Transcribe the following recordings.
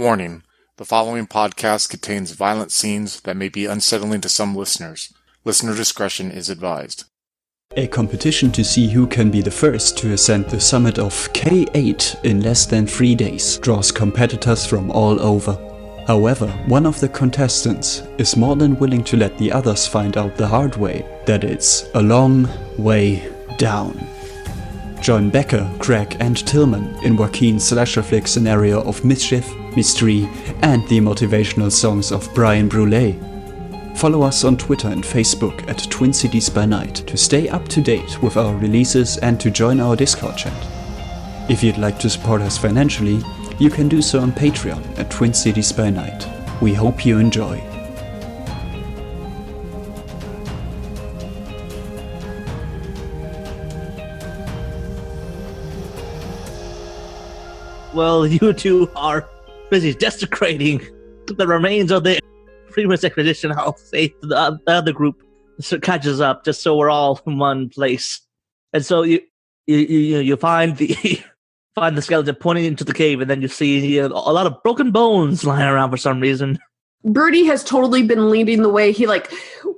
Warning: the following podcast contains violent scenes that may be unsettling to some listeners. Listener discretion is advised. A competition to see who can be the first to ascend the summit of K8 in less than 3 days draws competitors from all over. However, one of the contestants is more than willing to let the others find out the hard way that it's a long way down. Join Becker, Craig and Tillman in Joaquin's slasher flick scenario of mischief, mystery and the motivational songs of Brian Brulé. Follow us on Twitter and Facebook at Twin Cities by Night to stay up to date with our releases and to join our Discord chat. If you'd like to support us financially, you can do so on Patreon at Twin Cities by Night. We hope you enjoy. Well, you two are busy desecrating the remains of the previous expedition. I'll say to the other group so it catches up, just so we're all in one place. And so you find the find the skeleton pointing into the cave, and then you see a lot of broken bones lying around for some reason. Birdie has totally been leading the way. He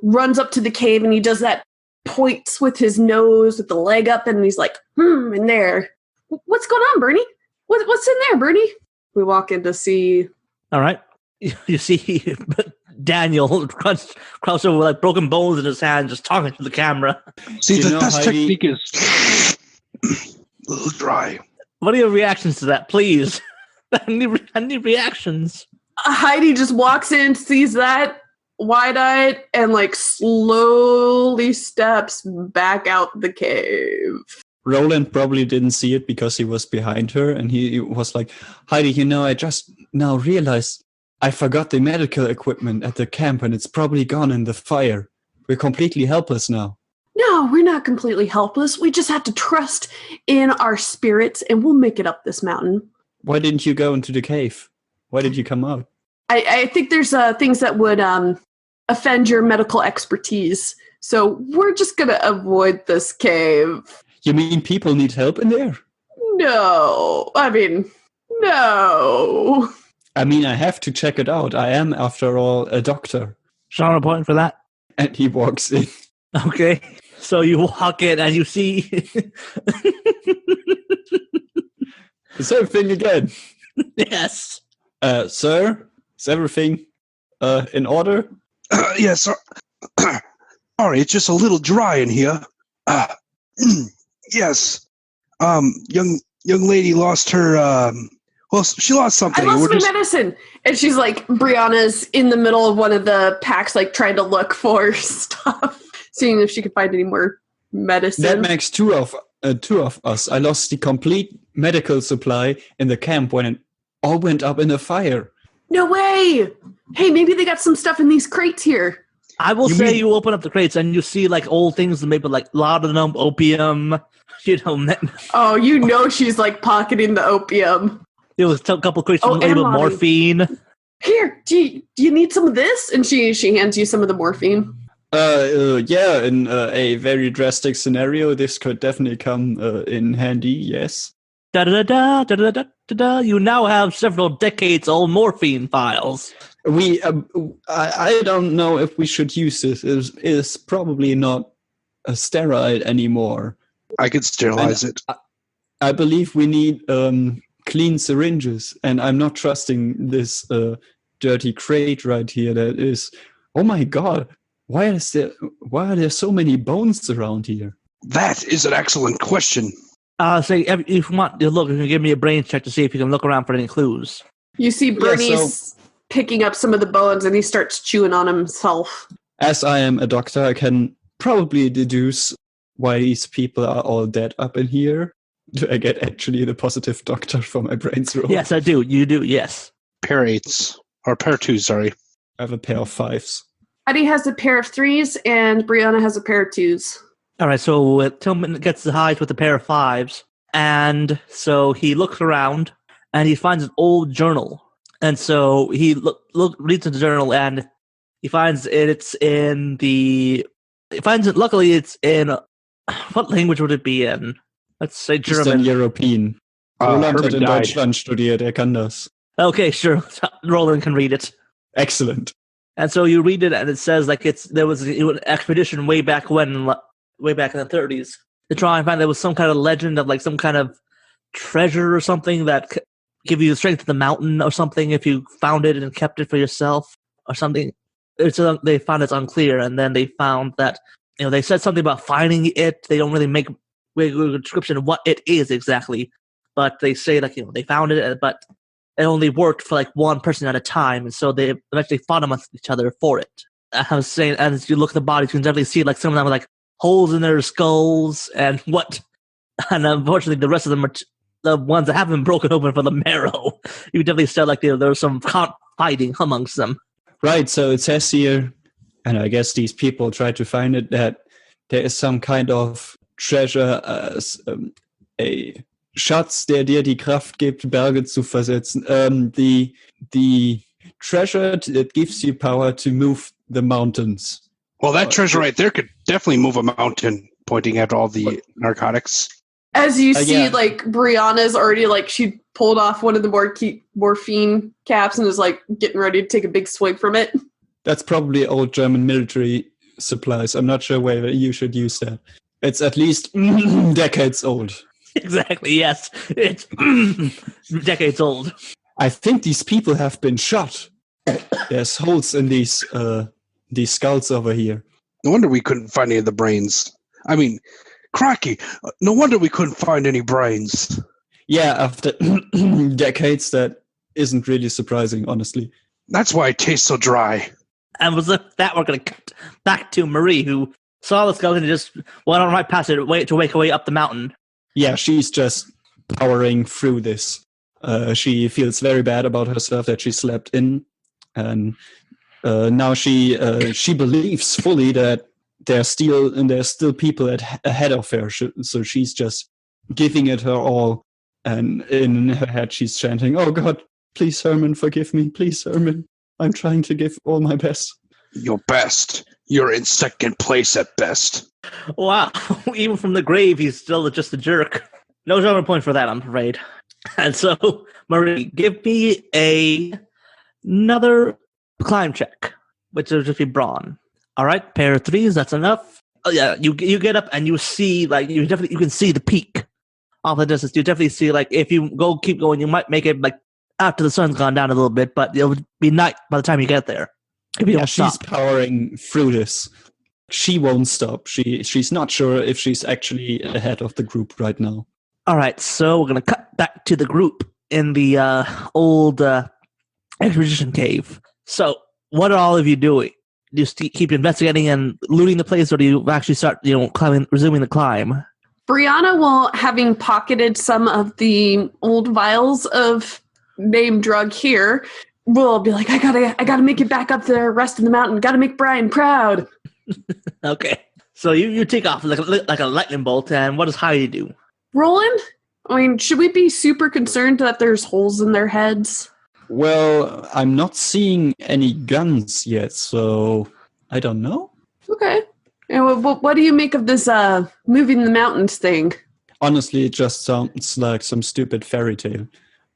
runs up to the cave and he does that points with his nose with the leg up, and he's like, in there. What's going on, Bernie? What's in there, Bernie? We walk in to see. All right. You see Daniel crouched over with broken bones in his hand, just talking to the camera. See, the best technique is a little dry. What are your reactions to that, please? Any reactions? Heidi just walks in, sees that, wide-eyed, and slowly steps back out the cave. Roland probably didn't see it because he was behind her, and he was like, Heidi, I just now realized I forgot the medical equipment at the camp, and it's probably gone in the fire. We're completely helpless now. No, we're not completely helpless. We just have to trust in our spirits, and we'll make it up this mountain. Why didn't you go into the cave? Why did you come out? I think there's things that would offend your medical expertise, so we're just going to avoid this cave. You mean people need help in there? No. No. I have to check it out. I am, after all, a doctor. Sean, a point for that. And he walks in. Okay. So you walk in and you see... The same thing again. Yes. Sir, is everything in order? Yes. Sorry, it's just a little dry in here. Yes. Young lady lost her. She lost something. I lost my medicine, and she's Brianna's in the middle of one of the packs, trying to look for stuff, seeing if she could find any more medicine. That makes two of us. I lost the complete medical supply in the camp when it all went up in a fire. No way! Hey, maybe they got some stuff in these crates here. I will say you open up the crates and you see old things, maybe laudanum, opium, Oh, she's pocketing the opium. There was a couple crates with morphine. Here, do you need some of this? And she hands you some of the morphine. Yeah, in a very drastic scenario, this could definitely come in handy, yes. Da-da-da-da-da-da-da-da. You now have several decades-old morphine files. I don't know if we should use this. It's probably not a steroid anymore. I could sterilize it. I believe we need clean syringes, and I'm not trusting this dirty crate right here that is... Oh my god, why are there so many bones around here? That is an excellent question. If you want to look, you can give me a brain check to see if you can look around for any clues. You see Bernie's picking up some of the bones, and he starts chewing on himself. As I am a doctor, I can probably deduce why these people are all dead up in here. Do I get actually the positive doctor for my brain's roll? Yes, I do. You do, yes. Pair 8s. Or pair 2s, sorry. I have a pair of 5s. Eddie has a pair of 3s, and Brianna has a pair of 2s. All right, so Tillman gets the highs with a pair of 5s. And so he looks around, and he finds an old journal. And so he reads the journal, and he finds it's in the... Luckily, it's in... What language would it be in? Let's say German. Eastern European. Roland hat in Deutschland studiert, kann das. Okay, sure. Roland can read it. Excellent. And so you read it, and it says like there was an expedition way back in the 30s to try and find there was some kind of legend of like some kind of treasure or something that give you the strength of the mountain or something if you found it and kept it for yourself or something. They found it's unclear, and then they found that they said something about finding it. They don't really make a description of what it is exactly, but they say like they found it, but it only worked for like one person at a time, and so they eventually fought amongst each other for it. I was saying, as you look at the bodies, you can definitely see like some of them with like holes in their skulls and unfortunately the rest of them are the ones that haven't been broken open for the marrow. You definitely said like there was some fighting amongst them. Right, so it says here, and I guess these people try to find it, that there is some kind of treasure, a Schatz, der dir die Kraft gibt, Berge zu versetzen. The treasure that gives you power to move the mountains. Well, that treasure right there could definitely move a mountain, pointing at all the narcotics. As you see, yeah. like, Brianna's already, like, she pulled off one of the morphine caps and is, like, getting ready to take a big swig from it. That's probably old German military supplies. I'm not sure whether you should use that. It's at least decades old. Exactly, yes. It's decades old. I think these people have been shot. There's holes in these skulls over here. No wonder we couldn't find any of the brains. I mean, cracky. No wonder we couldn't find any brains. Yeah, after decades, that isn't really surprising, honestly. That's why it tastes so dry. And with that, we're going to cut back to Marie, who saw the skeleton and just went on right past it, to wake her way up the mountain. Yeah, she's just powering through this. She feels very bad about herself that she slept in, and now she believes fully that there's still people ahead of her. So she's just giving it her all, and in her head she's chanting, "Oh God, please Herman, forgive me, please Herman. I'm trying to give all my best." Your best. You're in second place at best. Wow, even from the grave, he's still just a jerk. No genre point for that, I'm afraid. And so, Marie, give me another climb check, which will just be brawn. All right, pair of threes, that's enough. Oh yeah, you get up and you see, like, you can see the peak off the distance. You definitely see, like, if you keep going, you might make it like after the sun's gone down a little bit, but it'll be night by the time you get there. If you don't she's stop. powering through this. She won't stop. She's not sure if she's actually ahead of the group right now. All right, so we're gonna cut back to the group in the old exposition cave. So, what are all of you doing? Do you keep investigating and looting the place, or do you actually start, resuming the climb? Brianna will, having pocketed some of the old vials of name drug here, will be like, I gotta make it back up the rest of the mountain. Gotta make Brian proud. Okay, so you take off like a lightning bolt, and what does Heidi do? Roland? I mean, should we be super concerned that there's holes in their heads? Well, I'm not seeing any guns yet, so I don't know. Okay. And what do you make of this moving the mountains thing? Honestly, it just sounds like some stupid fairy tale.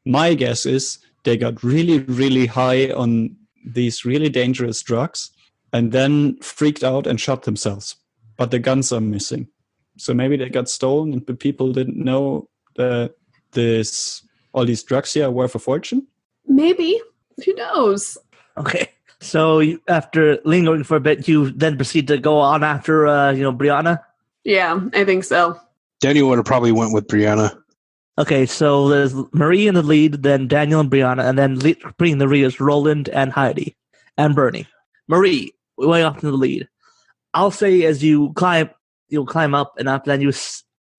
My guess is they got really, really high on these really dangerous drugs and then freaked out and shot themselves. But the guns are missing. So maybe they got stolen and the people didn't know that all these drugs here are worth a fortune? Maybe. Who knows? Okay. So after lingering for a bit, you then proceed to go on after, Brianna? Yeah, I think so. Daniel would have probably went with Brianna. Okay, so there's Marie in the lead, then Daniel and Brianna, and then bringing the rear is Roland and Heidi and Bernie. Marie, way off in the lead. I'll say as you climb up and up, then you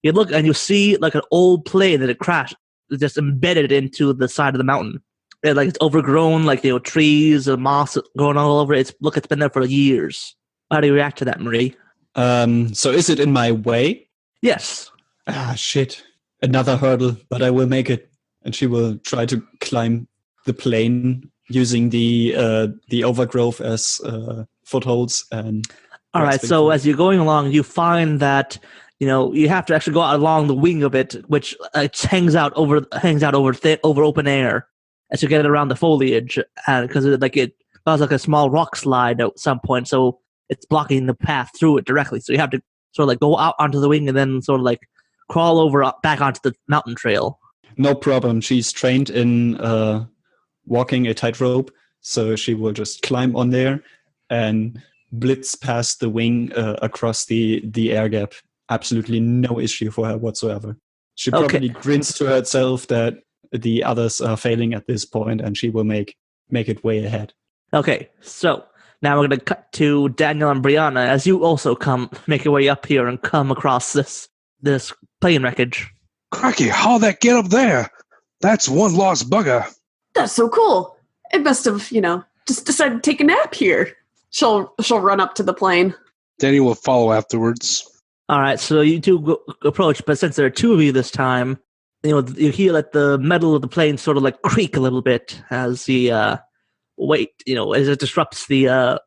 look and you see like an old plane that had crashed, just embedded into the side of the mountain. It's overgrown, trees and moss growing all over it. It's been there for years. How do you react to that, Marie? So is it in my way? Yes. Ah, shit. Another hurdle, but I will make it. And she will try to climb the plane using the overgrowth as footholds. And all right. So as you're going along, you find that you have to actually go out along the wing of it, which hangs out over open air. as you get around the foliage, and because it was like a small rock slide at some point, so it's blocking the path through it directly. So you have to sort of like go out onto the wing and then sort of like crawl over back onto the mountain trail. No problem. She's trained in walking a tightrope, so she will just climb on there and blitz past the wing across the air gap. Absolutely no issue for her whatsoever. She probably grins to herself that the others are failing at this point, and she will make it way ahead. Okay, so now we're going to cut to Daniel and Brianna as you also make your way up here and come across this plane wreckage. Cracky, how'd that get up there? That's one lost bugger. That's so cool. It must have, just decided to take a nap here. She'll run up to the plane. Danny will follow afterwards. All right, so you two approach, but since there are two of you this time, you hear like the metal of the plane sort of like creak a little bit as the weight, as it disrupts the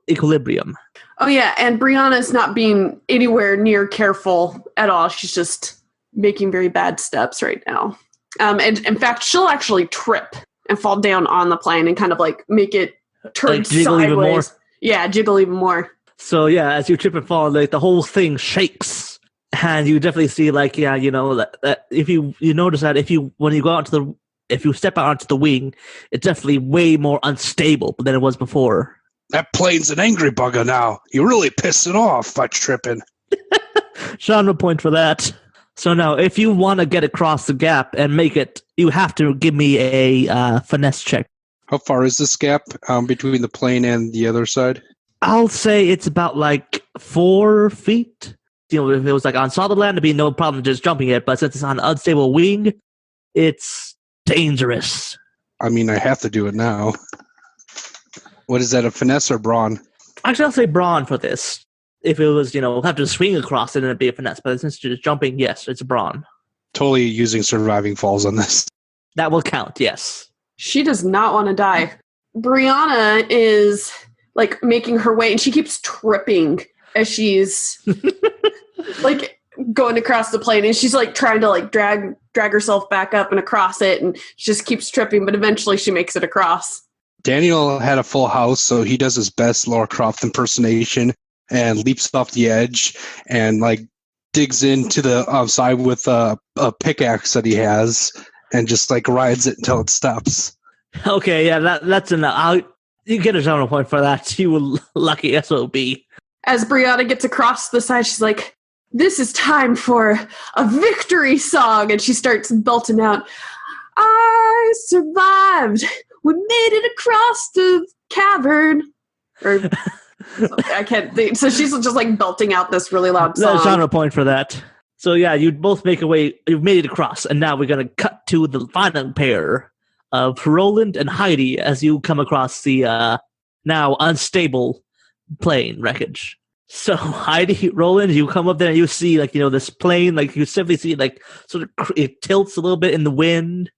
equilibrium. Oh yeah, and Brianna's not being anywhere near careful at all. She's just making very bad steps right now. And in fact, she'll actually trip and fall down on the plane and kind of like make it turn jiggle sideways. Even more. Yeah, jiggle even more. So yeah, as you trip and fall, like the whole thing shakes, and you definitely see that if you notice that if you step out onto the wing, it's definitely way more unstable than it was before. That plane's an angry bugger now. You really pissed it off by tripping. Genre point for that. So now, if you want to get across the gap and make it, you have to give me a finesse check. How far is this gap between the plane and the other side? I'll say it's about like 4 feet. If it was like on solid land, it'd be no problem just jumping it. But since it's on an unstable wing, it's dangerous. I mean, I have to do it now. What is that, a finesse or brawn? Actually, I'll say brawn for this. If it was, have to swing across it, it'd be a finesse. But since you're just jumping, yes, it's brawn. Totally using surviving falls on this. That will count, yes. She does not want to die. Brianna is like making her way, and she keeps tripping as she's like going across the plane, and she's like trying to like drag herself back up and across it, and she just keeps tripping, but eventually she makes it across. Daniel had a full house, so he does his best Lara Croft impersonation and leaps off the edge and like digs into the side with a pickaxe that he has and just like rides it until it stops. Okay, yeah, that's enough. You get a genre point for that. You were lucky SOB. As Brianna gets across the side, she's like, "This is time for a victory song," and she starts belting out, "I survived. We made it across the cavern." Or I can't think. So she's just like belting out this really loud song. That's a genre point for that. So yeah, you both make a way. You've made it across, and now we're gonna cut to the final pair of Roland and Heidi as you come across the now unstable plane wreckage. So Heidi, Roland, you come up there and you see this plane, you simply see sort of it tilts a little bit in the wind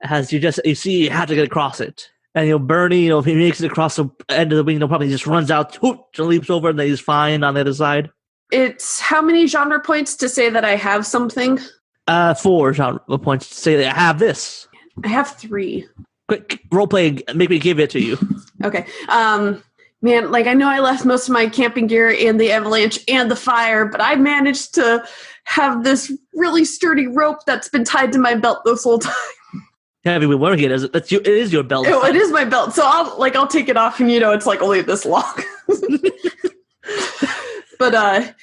as you see you have to get across it. And Bernie, if he makes it across the end of the wing, probably just runs out, leaps over, and then he's fine on the other side. It's how many genre points to say that I have something? 4 genre points to say that I have this. I have 3. Quick roleplay, make me give it to you. Okay. Man, I know I left most of my camping gear in the avalanche and the fire, but I managed to have this really sturdy rope that's been tied to my belt this whole time. Yeah, I've been wearing it. It is your belt. It is my belt, so I'll take it off, and it's only this long. But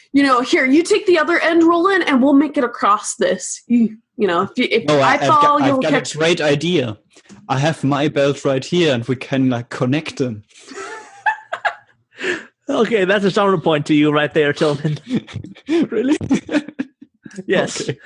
here, you take the other end, Roland, and we'll make it across this. If I fall, you'll catch. I've got a great idea. I have my belt right here, and we can connect them. Okay, that's a genre point to you right there, Tillman. Really? Yes. Okay.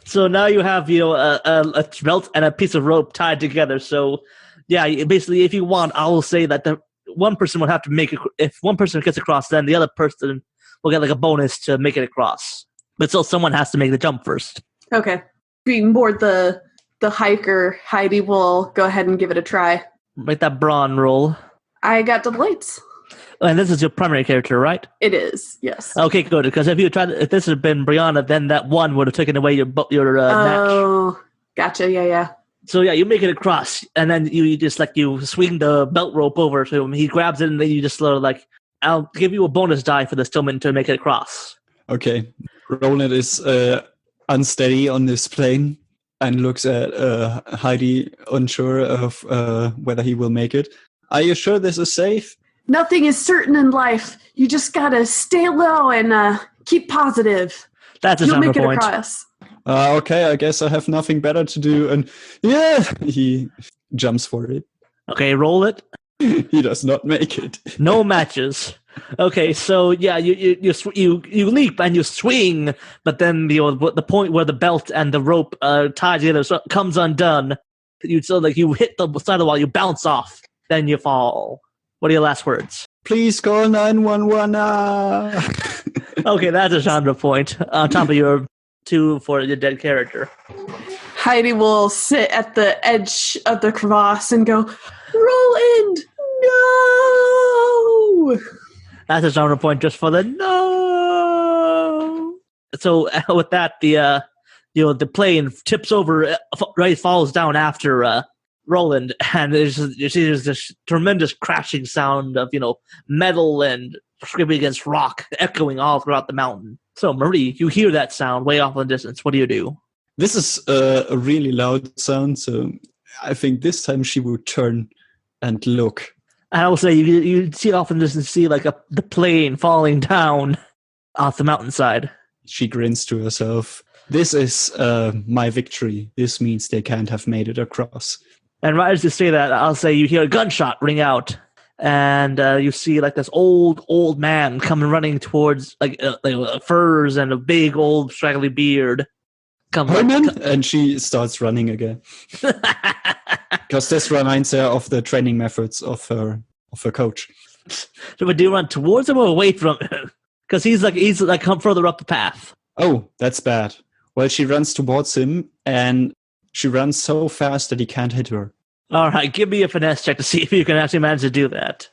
So now you have a belt and a piece of rope tied together. So yeah, basically, if you want, I will say that the one person will have to make it. If one person gets across, then the other person will get a bonus to make it across. But still, someone has to make the jump first. Okay. Being bored, the hiker, Heidi will go ahead and give it a try. Make that brawn roll. I got double 8s. And this is your primary character, right? It is, yes. Okay, good. Because if this had been Brianna, then that one would have taken away your match. Oh, gotcha. Yeah. So yeah, you make it across, and then you just like you swing the belt rope over to him. He grabs it, and then you just sort of like, I'll give you a bonus die for this Tillman to make it across. Okay. Roland is unsteady on this plane and looks at Heidi, unsure of whether he will make it. Are you sure this is safe? Nothing is certain in life. You just gotta stay low and keep positive. That's a You'll make genre it point. across. Okay, I guess I have nothing better to do. And yeah, he jumps for it. Okay, roll it. He does not make it. No matches. Okay, so yeah, you leap and you swing, but then the point where the belt and the rope tie together comes undone. You hit the side of the wall, you bounce off, then you fall. What are your last words? Please call 911. Okay, that's a genre point on top of your 2 for your dead character. Heidi will sit at the edge of the crevasse and go, Roland, no! That's a genre point just for the no. So with that, the plane tips over, falls down after Roland, and there's this tremendous crashing sound of metal and scraping against rock, echoing all throughout the mountain. So Marie, you hear that sound way off in the distance. What do you do? This is a really loud sound, so I think this time she will turn and look. I will say you see off in the distance, see like the plane falling down off the mountainside. She grins to herself. This is my victory. This means they can't have made it across. And right as you say that, I'll say you hear a gunshot ring out, and you see like this old man coming running towards like furs and a big old straggly beard. And she starts running again. Because this reminds her of the training methods of her coach. So, but do you run towards him or away from him? Because he's come further up the path. Oh, that's bad. Well, she runs towards him, and she runs so fast that he can't hit her. All right, give me a finesse check to see if you can actually manage to do that.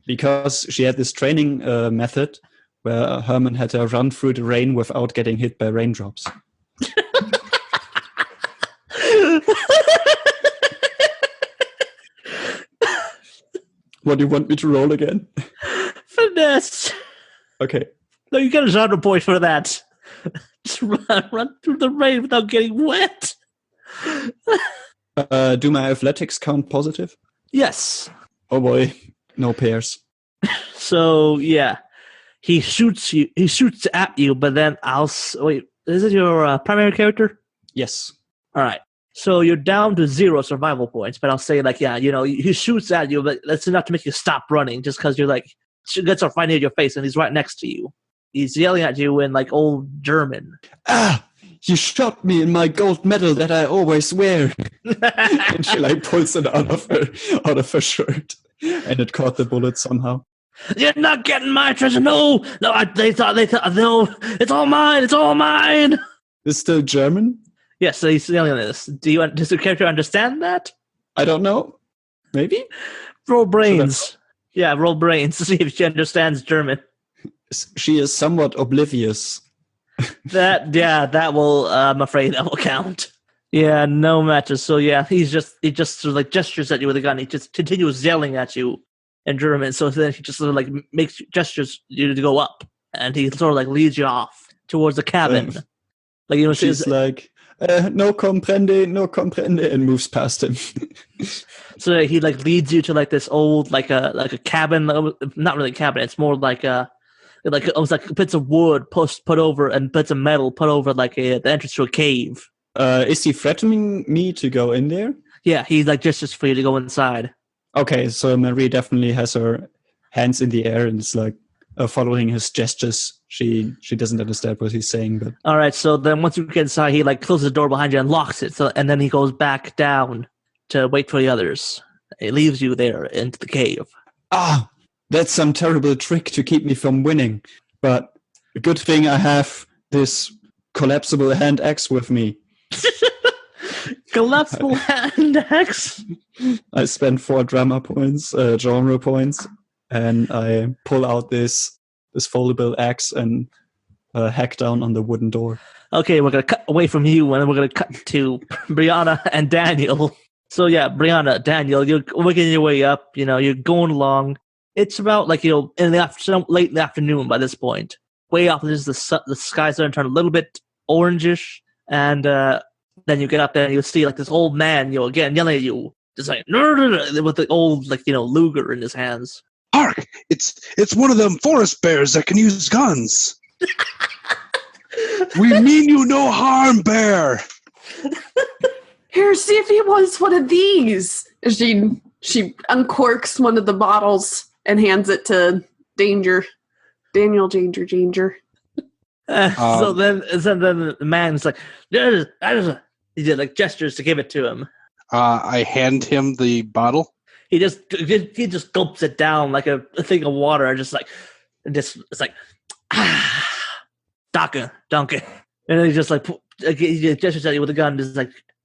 Because she had this training method where Herman had to run through the rain without getting hit by raindrops. What do you want me to roll again? Finesse. Okay. No, you get a genre point for that. Just run through the rain without getting wet. Do my athletics count positive? Yes. Oh boy, no pairs. So yeah, he shoots at you, but then wait. Is it your primary character? Yes. All right. So you're down to 0 survival points, but I'll say he shoots at you, but that's enough to make you stop running, just because you're gets right near your face, and he's right next to you. He's yelling at you in old German. Ah! You shot me in my gold medal that I always wear. And she pulls it out of her shirt, and it caught the bullet somehow. You're not getting my treasure. No, they thought no. It's all mine. It's all mine. It's still German. Yes, so he's yelling at this. Does the character understand that? I don't know. Maybe? Roll brains. Yeah, roll brains to see if she understands German. She is somewhat oblivious. That will, I'm afraid that will count. Yeah, no matches. So yeah, he just sort of gestures at you with a gun. He just continues yelling at you in German. So then he just sort of makes gestures you to go up, and he sort of leads you off towards the cabin. She's no comprende, and moves past him. So he leads you to this old a cabin, not really a cabin. It's more almost like bits of wood put over and bits of metal put over the entrance to a cave. Is he threatening me to go in there? Yeah, he gestures for you to go inside. Okay, so Marie definitely has her hands in the air and is following his gestures. She doesn't understand what he's saying, but all right. So then once you get inside, he closes the door behind you and locks it. So and then he goes back down to wait for the others. He leaves you there into the cave. Ah, that's some terrible trick to keep me from winning. But a good thing I have this collapsible hand axe with me. Collapsible hand axe? I spent 4 genre points, and I pull out this foldable axe and hack down on the wooden door. Okay, we're going to cut away from you, and we're going to cut to Brianna and Daniel. So yeah, Brianna, Daniel, you're working your way up. You're going along. It's about late in the afternoon by this point. Way off, the sky's starting to turn a little bit orangish, and then you get up there and you see this old man, again yelling at you, just with the old Luger in his hands. Hark! It's one of them forest bears that can use guns. We mean you no harm, bear. Here, see if he wants one of these. She uncorks one of the bottles and hands it to Danger. Daniel Danger. So then the man's like, he did gestures to give it to him. I hand him the bottle. He just gulps it down like a thing of water, it's like Donkey. And then he just he gestures at you with a gun, just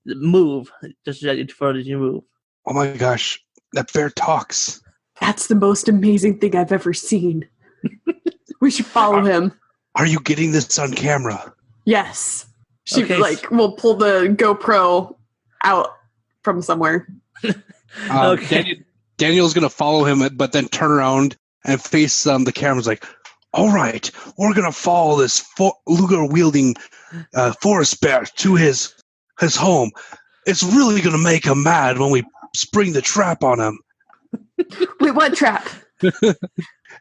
move. Just at you further as you move. Oh my gosh, that bear talks. That's the most amazing thing I've ever seen. We should follow him. Are you getting this on camera? Yes. She Okay. will pull the GoPro out from somewhere. Okay. Daniel's gonna follow him, but then turn around and face the cameras like, all right, we're gonna follow this Luger wielding forest bear to his home. It's really gonna make him mad when we spring the trap on him. Wait, what trap?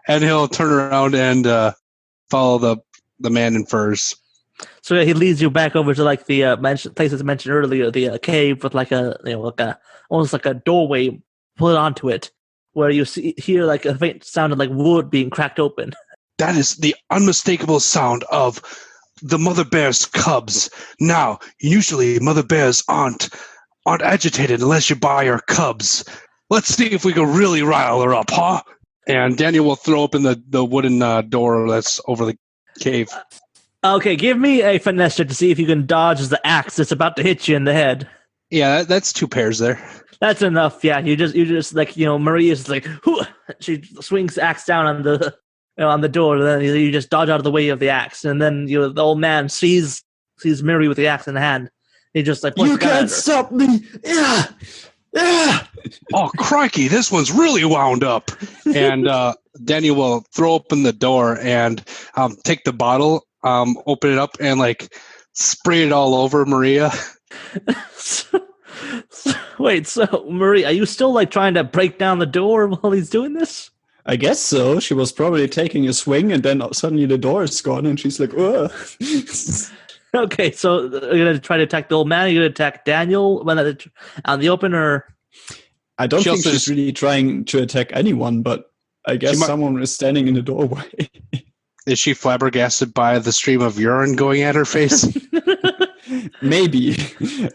And he'll turn around and follow the man in furs. So yeah, he leads you back over to the places mentioned earlier, the cave with almost like a doorway put onto it, where you hear a faint sound of wood being cracked open. That is the unmistakable sound of the mother bear's cubs. Now, usually mother bears aren't agitated unless you buy her cubs. Let's see if we can really rile her up, huh? And Daniel will throw open the wooden door that's over the cave. Okay, give me a finesse check to see if you can dodge the axe that's about to hit you in the head. Yeah, that's 2 pairs there. That's enough. Yeah, you just Maria's whoo! She swings the axe down on the door, and then you just dodge out of the way of the axe, and then the old man sees Mary with the axe in the hand. He just points You the gun at her. can't stop me! Yeah! Oh, crikey, this one's really wound up. And Daniel will throw open the door and take the bottle, open it up, and spray it all over Maria. Wait, so Marie, are you still trying to break down the door while he's doing this? I guess so. She was probably taking a swing, and then suddenly the door is gone, and she's like, ugh. Okay, so you're gonna try to attack the old man. You're gonna attack Daniel on the open, or I don't She think also she's just- really trying to attack anyone, but I guess might- someone is standing in the doorway. Is she flabbergasted by the stream of urine going at her face? Maybe,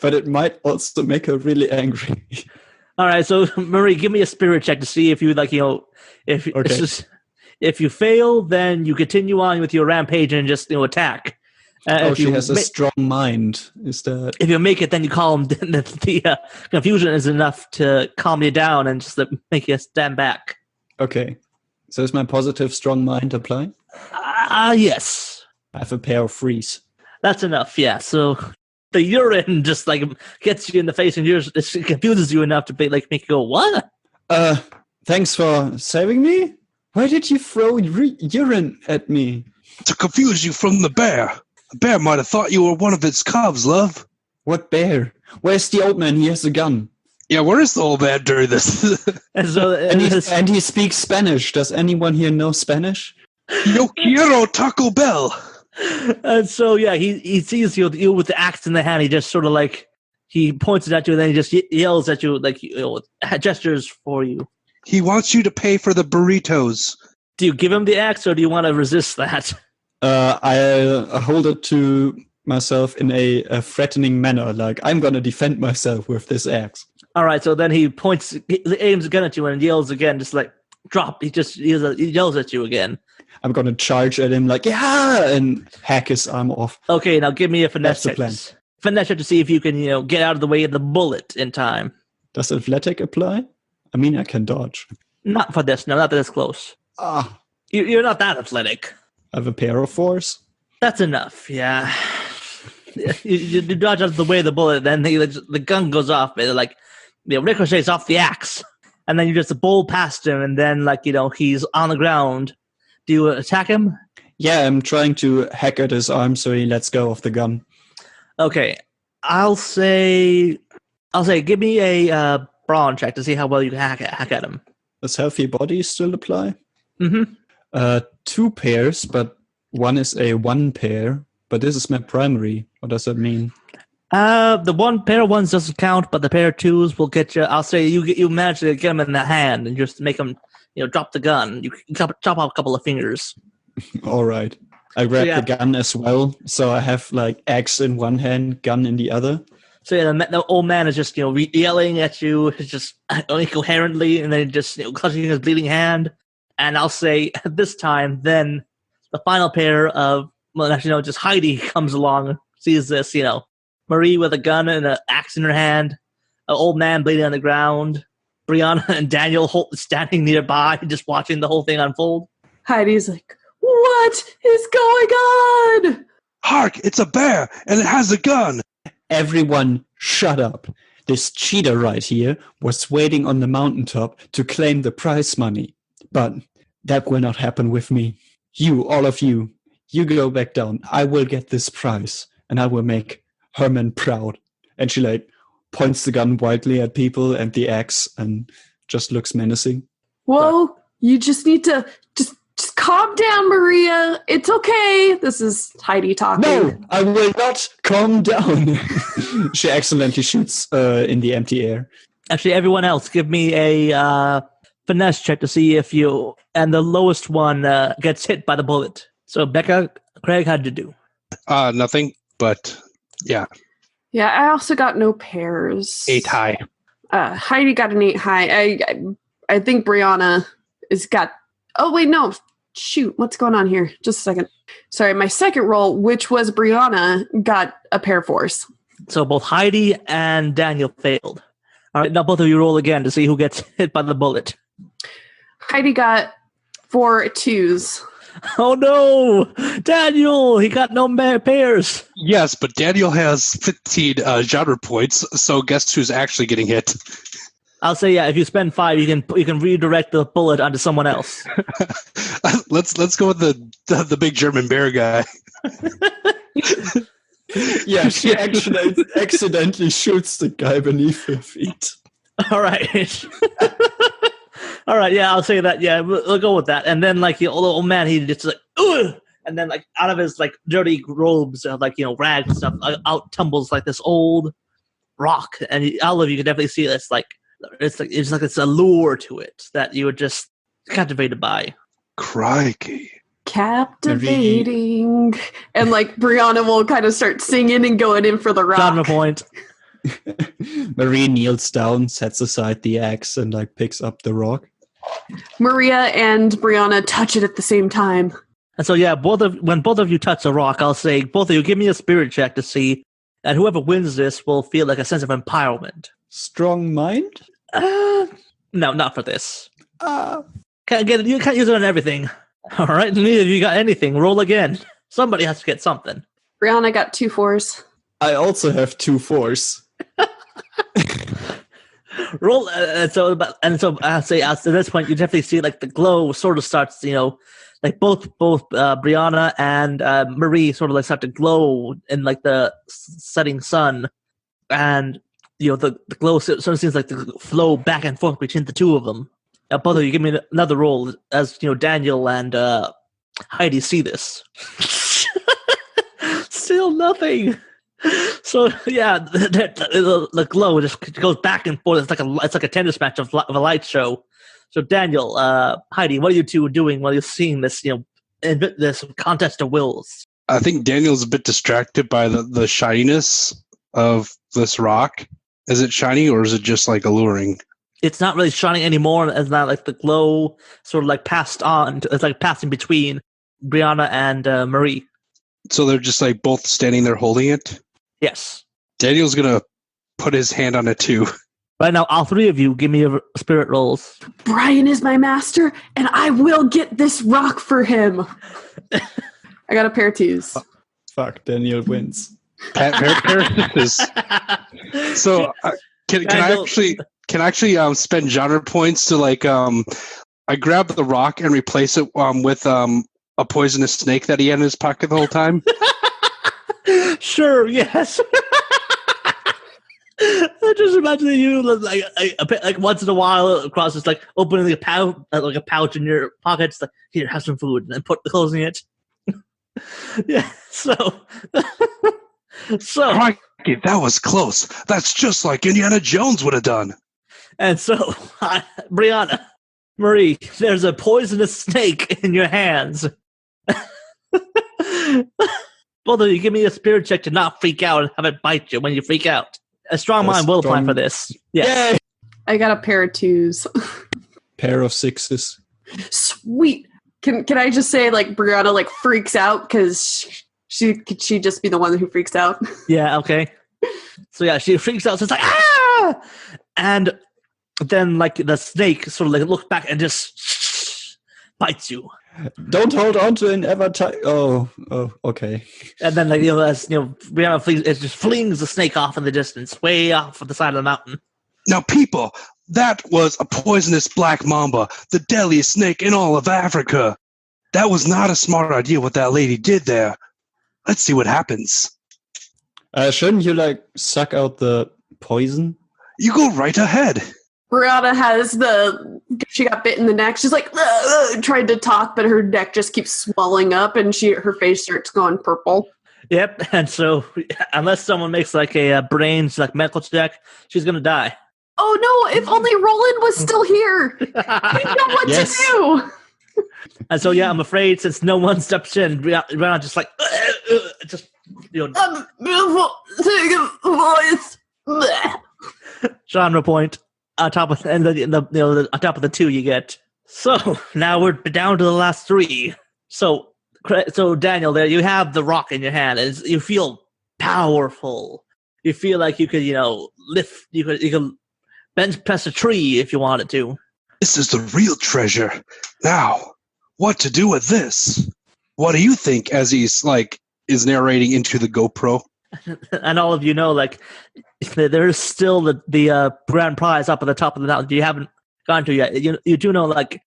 but it might also make her really angry. all right. So Marie, give me a spirit check to see if you if Okay. if you fail, then you continue on with your rampage and just attack. If She you has a ma- strong mind. Is that... If you make it, then you calm. The confusion is enough to calm you down and just make you stand back. Okay. So is my positive strong mind apply? Yes. I have a pair of threes. That's enough, yeah. So the urine just gets you in the face, and it confuses you enough to make you go, "What?" Thanks for saving me? Why did you throw urine at me? To confuse you from the bear. The bear might have thought you were one of its cubs, love. What bear? Where's the old man? He has a gun. Yeah, where is the old man during this? And so And he speaks Spanish. Does anyone here know Spanish? Yo quiero Taco Bell. and so yeah, he sees you with the axe in the hand. He just sort of he points it at you, and then he just yells at you gestures for you. He wants you to pay for the burritos. Do you give him the axe, or do you want to resist that? I hold it to myself in a threatening manner, like I'm gonna defend myself with this axe. All right, so then he aims a gun at you and yells again, just drop. He yells at you again. I'm gonna charge at him like, yeah, and hack his arm off. Okay, now give me a finesse That's the check. plan. Finesse check to see if you can, get out of the way of the bullet in time. Does athletic apply? I mean, I can dodge. Not for this, no, not this close. Ah, You're not that athletic. I have a pair of fours. That's enough, yeah. You dodge out of the way of the bullet, then the gun goes off, and ricochets off the axe, and then you just bowl past him, and then he's on the ground. Do you attack him? Yeah, I'm trying to hack at his arm so he lets go of the gun. Okay, I'll say, give me a brawn check to see how well you can hack at him. Does healthy body still apply? Mm-hmm. 2 pairs, but one is a 1 pair. But this is my primary. What does that mean? The 1 pair of ones doesn't count, but the pair of 2s will get you. I'll say you manage to get him in the hand and just make him, drop the gun. You can chop off a couple of fingers. All right. I grab the gun as well, so I have axe in one hand, gun in the other. So the old man is just yelling at you, just incoherently, and then just clutching his bleeding hand. And I'll say this time, then the final pair of just Heidi comes along, sees this, Marie with a gun and an axe in her hand, an old man bleeding on the ground, Brianna and Daniel standing nearby, just watching the whole thing unfold. Heidi's like, what is going on? Hark, it's a bear, and it has a gun. Everyone, shut up. This cheater right here was waiting on the mountaintop to claim the prize money. But that will not happen with me. You, all of you, you go back down. I will get this prize, and I will make Herman proud. And she points the gun wildly at people and the axe and just looks menacing. Whoa, you just need to just calm down, Maria. It's okay. This is Heidi talking. No, I will not calm down. She accidentally shoots in the empty air. Actually, everyone else, give me a finesse check to see if you, and the lowest one gets hit by the bullet. So, Becca, Craig, how'd you do? Nothing, but yeah. Yeah, I also got no pairs. 8 high. Heidi got an 8 high. I think Brianna has got... Oh, wait, no. Shoot, what's going on here? Just a second. Sorry, my second roll, which was Brianna, got a pair force. So both Heidi and Daniel failed. All right, now both of you roll again to see who gets hit by the bullet. Heidi got 4 2s. Oh no! Daniel! He got no pairs! Yes, but Daniel has 15 genre points, so guess who's actually getting hit? I'll say, if you spend 5, you can redirect the bullet onto someone else. Let's go with the big German bear guy. Yeah, she actually accidentally shoots the guy beneath her feet. All right. All right, yeah, I'll say that. Yeah, we'll go with that. And then, the old man, he just ugh! And then, out of his, dirty robes, rags and stuff, out tumbles, this old rock. And all of you can definitely see this, it's a lure to it that you were just captivated by. Crikey. Captivating. Marie. And Brianna will kind of start singing and going in for the rock. Genre point. Marie kneels down, sets aside the axe, and picks up the rock. Maria and Brianna touch it at the same time. And so when both of you touch the rock, I'll say both of you give me a spirit check to see, and whoever wins this will feel a sense of empowerment. Strong mind? No, not for this. Can't get it. You can't use it on everything. All right, neither of you got anything. Roll again. Somebody has to get something. Brianna got 2 4s. I also have 2 4s. Roll, so I'll say at this point you definitely see the glow sort of starts. Both Brianna and Marie sort of start to glow in the setting sun, and the glow sort of seems to flow back and forth between the two of them. Now, both of you give me another roll as Daniel and Heidi see this. Still nothing. So the glow just goes back and forth. It's like a tennis match of a light show. So Daniel, Heidi, what are you two doing while you're seeing this? This contest of wills. I think Daniel's a bit distracted by the shininess of this rock. Is it shiny or is it just alluring? It's not really shining anymore. It's not the glow sort of passed on. It's passing between Brianna and Marie. So they're just both standing there holding it? Yes. Daniel's going to put his hand on it too. Right now, all 3 of you give me your spirit rolls. Brian is my master, and I will get this rock for him. I got a pair of 2s. Fuck, Daniel wins. Pair of 6s. So can I actually can actually spend genre points to like I grab the rock and replace it with a poisonous snake that he had in his pocket the whole time. Sure, yes. I just imagine you like once in a while across just like opening a pouch in your pocket, just like, here, have some food, and then closing it. Yeah, so Crikey, that was close. That's just like Indiana Jones would have done. And so, Brianna, Marie, there's a poisonous snake in your hands. Both of you, give me a spirit check to not freak out and have it bite you when you freak out. A strong mind will apply for this. Yes. Yay! I got a pair of 2s. Pair of 6s. Sweet. Can I just say, like, Brianna, like, freaks out because could she just be the one who freaks out? Yeah, okay. So, yeah, she freaks out. So it's like, ah! And then, like, the snake sort of, like, looks back and just bites you. Don't hold on to an avatar. Oh, okay. And then, like, Brianna it just flings the snake off in the distance, way off on the side of the mountain. Now, people, that was a poisonous black mamba, the deadliest snake in all of Africa. That was not a smart idea what that lady did there. Let's see what happens. Shouldn't you, like, suck out the poison? You go right ahead. Brianna she got bit in the neck. She's like, tried to talk, but her neck just keeps swelling up and her face starts going purple. Yep, and so unless someone makes like a brains like medical check, she's gonna die. Oh no, if only Roland was still here. He'd know what to do. And so yeah, I'm afraid since no one steps in, Brianna just like just beautiful thing of voice. genre point. On top of on top of the 2 you get. So now we're down to the last 3. So Daniel, there you have the rock in your hand, and you feel powerful. You feel like you could, lift. You could bench press a tree if you wanted to. This is the real treasure. Now, what to do with this? What do you think? As he's is narrating into the GoPro. And all of you know, like, there's still the grand prize up at the top of the mountain you haven't gone to yet. You do know, like,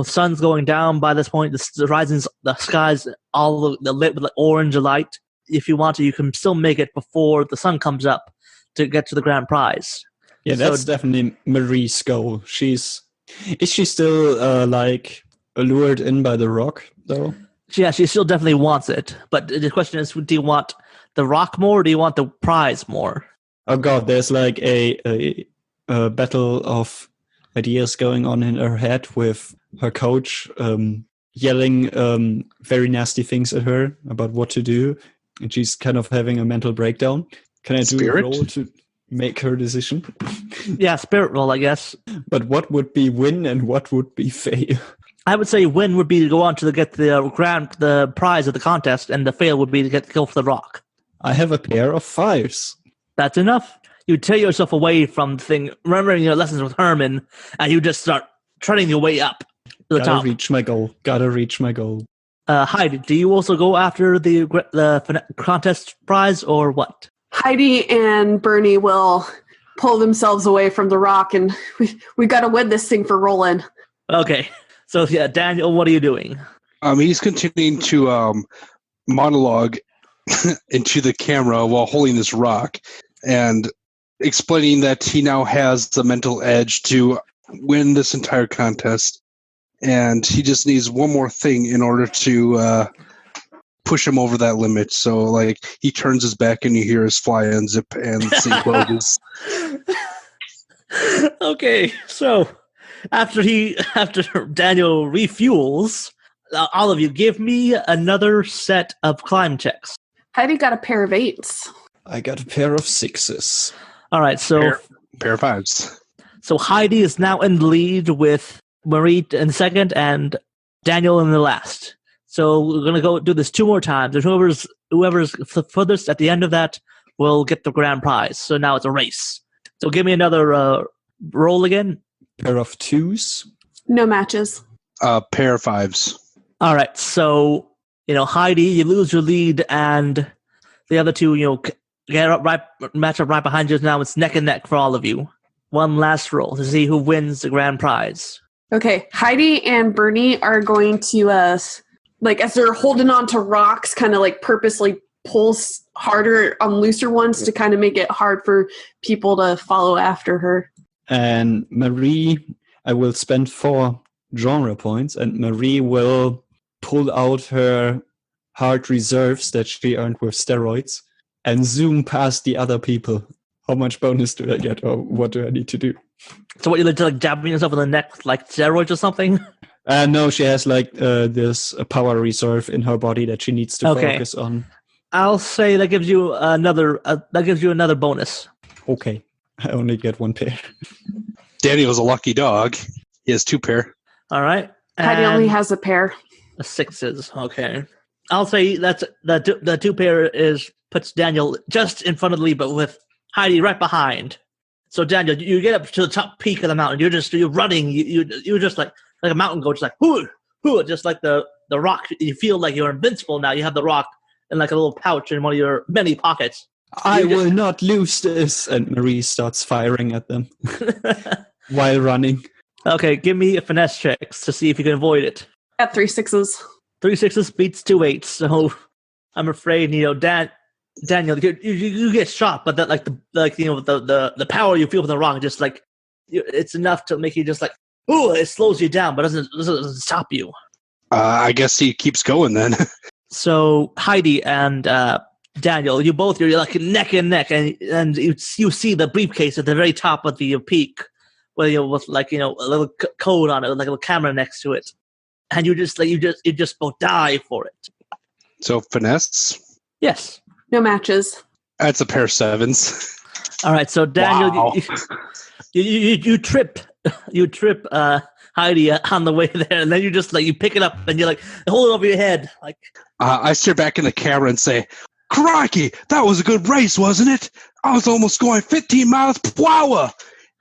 sun's going down by this point. The horizons, the skies, all the lit with like orange light. If you want to, you can still make it before the sun comes up to get to the grand prize. Yeah, that's definitely Marie's goal. Is she still allured in by the rock though? Yeah, she still definitely wants it. But the question is, do you want the rock more, or do you want the prize more? Oh god, there's like a battle of ideas going on in her head with her coach yelling very nasty things at her about what to do, and she's kind of having a mental breakdown. Can I do a roll to make her decision? Yeah, spirit roll, I guess. But what would be win and what would be fail? I would say win would be to go on to get the prize of the contest, and the fail would be to go for the rock. I have a pair of 5s. That's enough. You tear yourself away from the thing, remembering your lessons with Herman, and you just start treading your way up to the top. Gotta reach my goal. Heidi, do you also go after the contest prize, or what? Heidi and Bernie will pull themselves away from the rock, and we got to win this thing for Roland. Okay. So, yeah, Daniel, what are you doing? He's continuing to monologue into the camera while holding this rock and explaining that he now has the mental edge to win this entire contest, and he just needs one more thing in order to push him over that limit. So he turns his back and you hear his fly unzip and the scene closes. Okay, so after Daniel refuels, all of you give me another set of climb checks. Heidi got a pair of 8s. I got a pair of 6s. All right, so pair of 5s. So Heidi is now in the lead with Marie in second and Daniel in the last. So we're gonna go do this 2 more times. And whoever's furthest at the end of that will get the grand prize. So now it's a race. So give me another roll again. Pair of 2s. No matches. Pair of 5s. All right, so Heidi, you lose your lead, and the other two, match up right behind you. Now it's neck and neck for all of you. one last roll to see who wins the grand prize. Okay, Heidi and Bernie are going to, as they're holding on to rocks, kind of like purposely pulls harder on looser ones to kind of make it hard for people to follow after her. And Marie, I will spend 4 genre points, and Marie will pull out her hard reserves that she earned with steroids and zoom past the other people. How much bonus do I get, or what do I need to do? So what, you like jabbing yourself in the neck like steroids or something? No, she has this power reserve in her body that she needs to focus on. I'll say that gives you another bonus. Okay, I only get 1 pair. Daniel's a lucky dog. He has 2 pair. All right. Heidi only has a pair. 6s. Okay. I'll say that's the 2 pair puts Daniel just in front of Lee, but with Heidi right behind. So Daniel, you get up to the top peak of the mountain. You're running. You're just like a mountain goat, just like whoo, just like the rock. You feel like you're invincible now. You have the rock in like a little pouch in one of your many pockets. I will not lose this. And Marie starts firing at them while running. Okay, give me a finesse checks to see if you can avoid it. At 3 6s. 3 6s beats 2 8s. So I'm afraid, Daniel, you get shot, but that the power you feel from the rock, just like it's enough to make you just like, ooh, it slows you down, but doesn't stop you. I guess he keeps going then. So Heidi and Daniel, you're like neck and neck, and you see the briefcase at the very top of the peak, where with a little code on it, with like a little camera next to it, and you just both die for it. So finesse. Yes. No matches. That's a pair of 7s. All right, so Daniel, Wow. you trip Heidi on the way there, and then you just you pick it up and you're like hold it over your head, like. I stare back in the camera and say, "Crikey, that was a good race, wasn't it? I was almost going 15 miles per hour."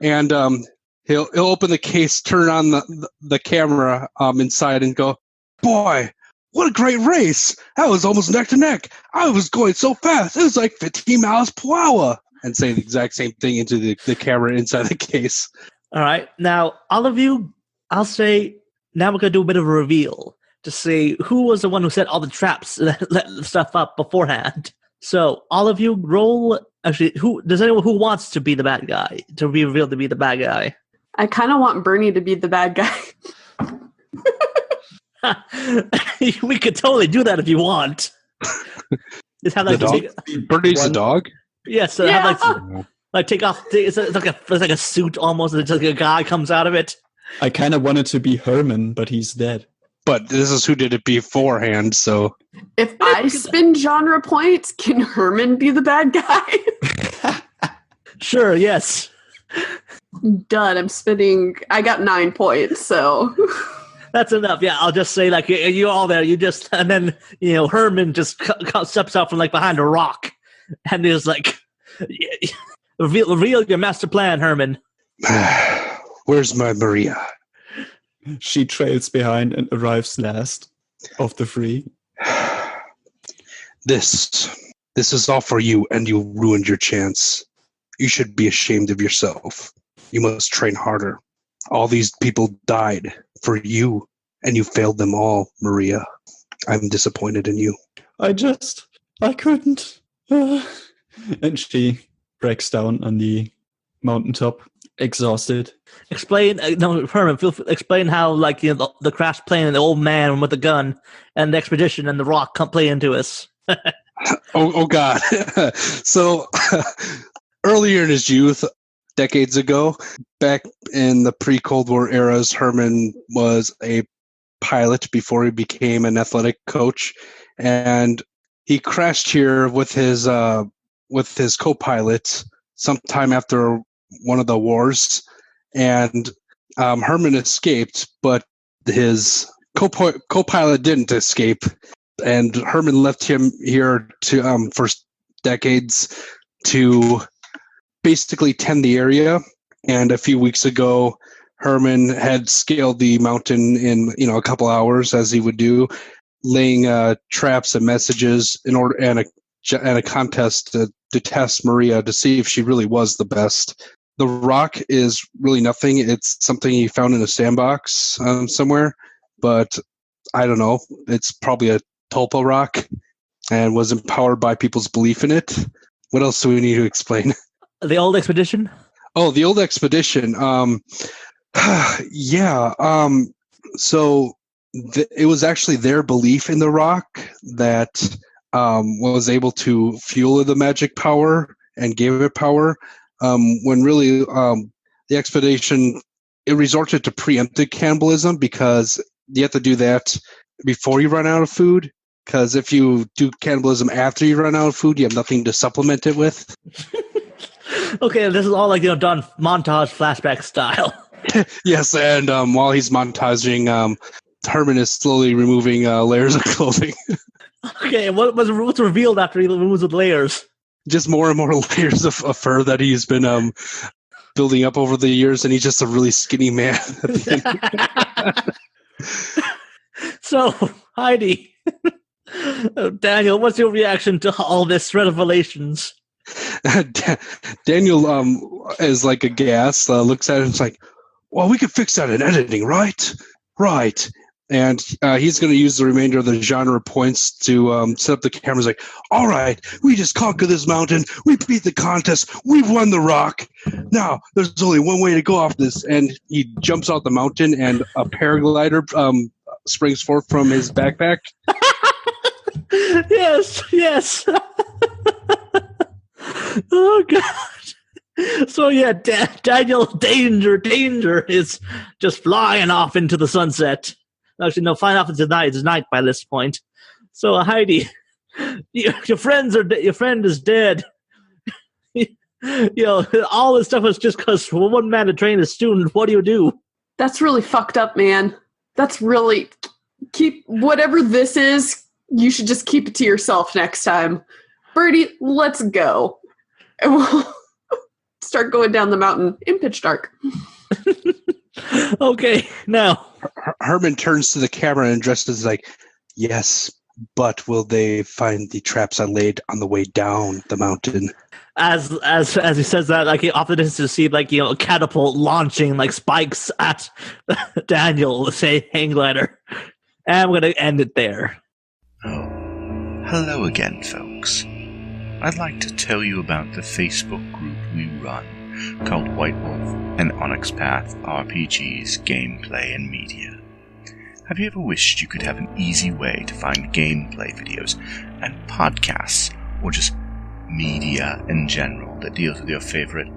And he'll open the case, turn on the camera inside, and go, "Boy, what a great race! That was almost neck to neck. I was going so fast. It was like 15 miles per hour." And say the exact same thing into the camera inside the case. All right. Now, all of you, I'll say, now we're going to do a bit of a reveal to see who was the one who set all the traps, let stuff up beforehand. So, all of you roll. Actually, anyone who wants to be the bad guy, to be revealed to be the bad guy? I kind of want Bernie to be the bad guy. We could totally do that if you want. Just have The dog? Bernie's the dog? Yes, so Yeah. have take off. It's like a suit almost. And it's like a guy comes out of it. I kind of wanted to be Herman, but he's dead. But this is who did it beforehand, so... If I spin genre points, can Herman be the bad guy? Sure, yes. Done. I'm spinning. I got 9 points, so... That's enough. Yeah, I'll just say you're all there. You just and then Herman just steps out from behind a rock, and is like, reveal your master plan, Herman. Where's my Maria? She trails behind and arrives last of the 3. This is all for you, and you ruined your chance. You should be ashamed of yourself. You must train harder. All these people died for you, and you failed them all, Maria. I'm disappointed in you. I couldn't. And she breaks down on the mountaintop, exhausted. Explain, Herman. Explain how the crash plane and the old man with the gun and the expedition and the rock come play into us. Oh God! So earlier in his youth, decades ago, back in the pre-Cold War eras, Herman was a pilot before he became an athletic coach, and he crashed here with his co-pilot sometime after one of the wars, and Herman escaped, but his co-pilot didn't escape, and Herman left him here to for decades to basically tend the area. And a few weeks ago, Herman had scaled the mountain in a couple hours, as he would do, laying traps and messages in order and a contest to test Maria to see if she really was the best. The rock is really nothing. It's something he found in a sandbox somewhere, but I don't know. It's probably a tulpa rock and was empowered by people's belief in it. What else do we need to explain? The old expedition? Oh, the old expedition. Yeah. So it was actually their belief in the rock that was able to fuel the magic power and gave it power. When really the expedition, it resorted to preemptive cannibalism because you have to do that before you run out of food. Because if you do cannibalism after you run out of food, you have nothing to supplement it with. Okay, this is all done montage flashback style. Yes, and while he's montaging, Herman is slowly removing layers of clothing. Okay, what's revealed after he removes the layers? Just more and more layers of fur that he's been building up over the years, and he's just a really skinny man. So, Heidi, Daniel, what's your reaction to all this revelations? Daniel is like aghast, looks at it and is like, well, we could fix that in editing, right? Right. And he's going to use the remainder of the genre points to set up the cameras like, all right, we just conquered this mountain. We beat the contest. We've won the rock. Now, there's only one way to go off this. And he jumps out the mountain and a paraglider springs forth from his backpack. Yes. Oh, God. So, yeah, Daniel Danger is just flying off into the sunset. Actually, no, flying off into night. It's night by this point. So, Heidi, your friend is dead. All this stuff was just because one man had trained a student. What do you do? That's really fucked up, man. That's really... Keep... Whatever this is, you should just keep it to yourself next time. Birdie, let's go. And we'll start going down the mountain in pitch dark. Okay, now... Herman turns to the camera and addresses like, yes, but will they find the traps I laid on the way down the mountain? As he says that, like, he often is to see, like, a catapult launching, like, spikes at Daniel, say, hang glider. And I'm going to end it there. Oh, hello again, folks. I'd like to tell you about the Facebook group we run called White Wolf and Onyx Path RPGs, Gameplay and Media. Have you ever wished you could have an easy way to find gameplay videos and podcasts, or just media in general that deals with your favorite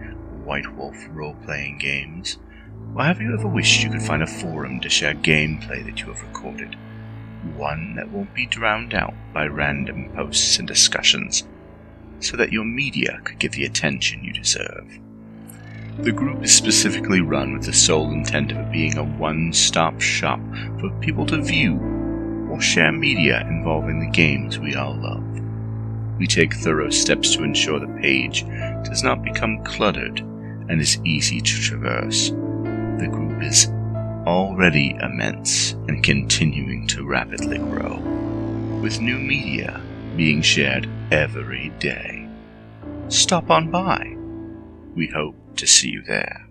White Wolf role-playing games? Or have you ever wished you could find a forum to share gameplay that you have recorded? One that won't be drowned out by random posts and discussions, so that your media could get the attention you deserve. The group is specifically run with the sole intent of it being a one-stop shop for people to view or share media involving the games we all love. We take thorough steps to ensure the page does not become cluttered and is easy to traverse. The group is already immense and continuing to rapidly grow, with new media being shared every day. Stop on by. We hope to see you there.